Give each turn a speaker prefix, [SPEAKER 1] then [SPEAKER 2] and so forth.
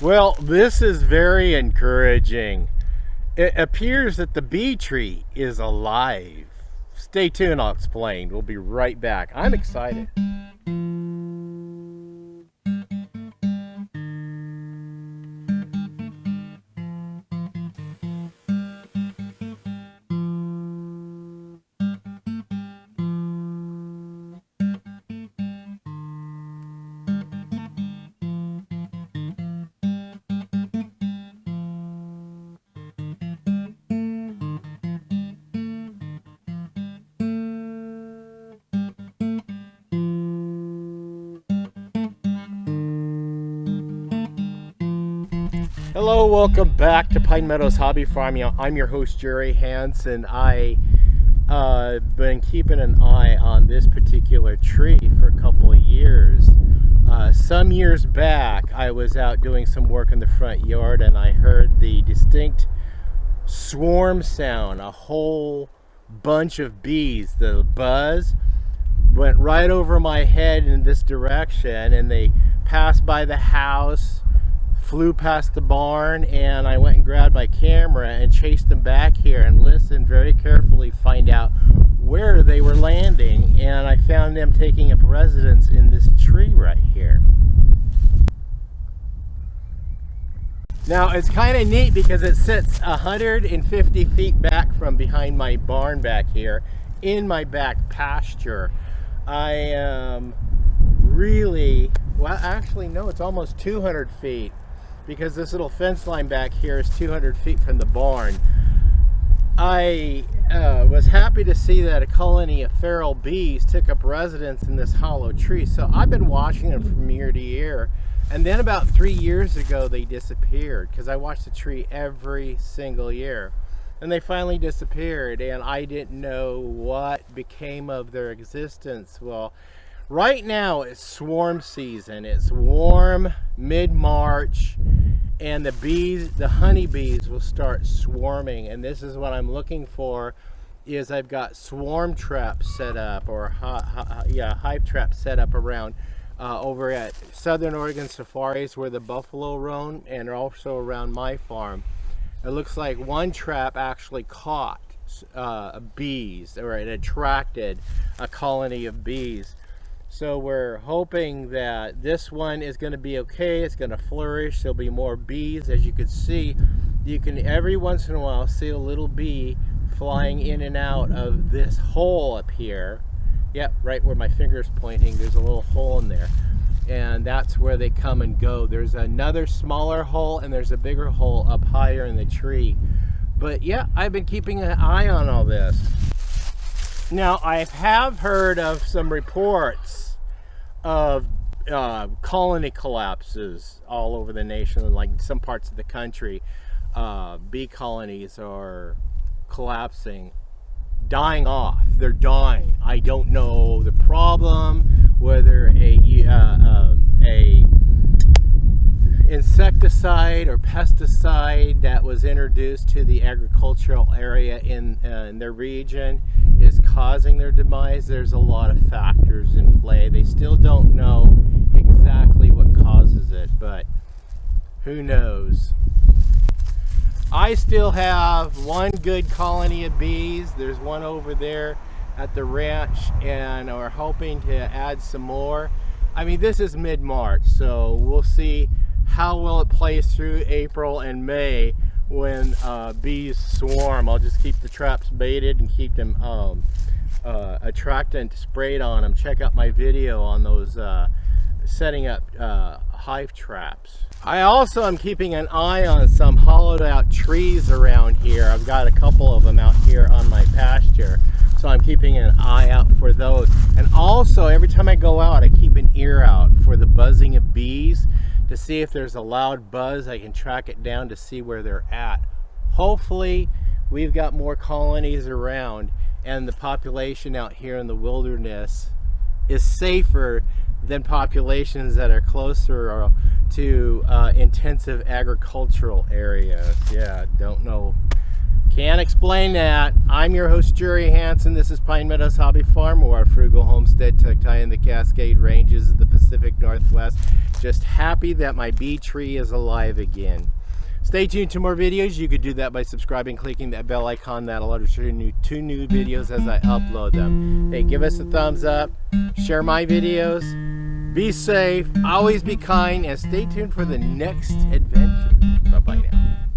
[SPEAKER 1] Well, this is very encouraging. It appears that the bee tree is alive. Stay tuned, I'll explain. We'll be right back. I'm excited. Hello, welcome back to Pine Meadows Hobby Farm. I'm your host, Jerry Hansen. I've been keeping an eye on this particular tree for a couple of years. Some years back, I was out doing some work in the front yard and I heard the distinct swarm sound, a whole bunch of bees. The buzz went right over my head in this direction and they passed by the house, flew past the barn, and I went and grabbed my camera and chased them back here and listened very carefully, find out where they were landing, and I found them taking up residence in this tree right here. Now it's kind of neat because it sits 150 feet back from behind my barn back here in my back pasture. I am really, well actually no, it's almost 200 feet because this little fence line back here is 200 feet from the barn. I was happy to see that a colony of feral bees took up residence in this hollow tree. So I've been watching them from year to year. And then about 3 years ago, they disappeared because I watched the tree every single year. And they finally disappeared and I didn't know what became of their existence. Well, right now it's swarm season. It's warm, mid-March, and the bees, the honeybees will start swarming. And this is what I'm looking for, is I've got swarm traps set up, or hive traps set up around over at Southern Oregon Safaris where the buffalo roam, and also around my farm. It looks like one trap actually caught bees, or it attracted a colony of bees. So we're hoping that this one is going to be okay. It's going to flourish. There'll be more bees. As you can see, you can every once in a while see a little bee flying in and out of this hole up here. Yep, right where my finger's pointing, there's a little hole in there. And that's where they come and go. There's another smaller hole and there's a bigger hole up higher in the tree. But yeah, I've been keeping an eye on all this. Now, I have heard of some reports of colony collapses all over the nation, like some parts of the country. Bee colonies are collapsing, dying off. They're dying. I don't know the problem, whether a insecticide or pesticide that was introduced to the agricultural area in their region is causing their demise. There's a lot of factors in play. They still don't know exactly what causes it, but who knows. I still have one good colony of bees. There's one over there at the ranch, and we're hoping to add some more. I mean, this is mid-March, so we'll see how well it plays through April and May when bees swarm. I'll just keep the traps baited and keep them attractant sprayed on them. Check out my video on those setting up hive traps. I also am keeping an eye on some hollowed out trees around here. I've got a couple of them out here on my pasture, so I'm keeping an eye out for those. And also, every time I go out, I keep an ear out for the buzzing of bees to see if there's a loud buzz. I can track it down to see where they're at. Hopefully, we've got more colonies around and the population out here in the wilderness is safer than populations that are closer to intensive agricultural areas. Yeah, don't know. Can't explain that. I'm your host, Jerry Hansen. This is Pine Meadows Hobby Farm, or our frugal homestead tucked high in the Cascade Ranges of the Pacific Northwest. Just happy that my bee tree is alive again. Stay tuned to more videos. You could do that by subscribing, clicking that bell icon. That'll alert you to new videos as I upload them. Hey, give us a thumbs up, share my videos, be safe, always be kind, and stay tuned for the next adventure. Bye-bye now.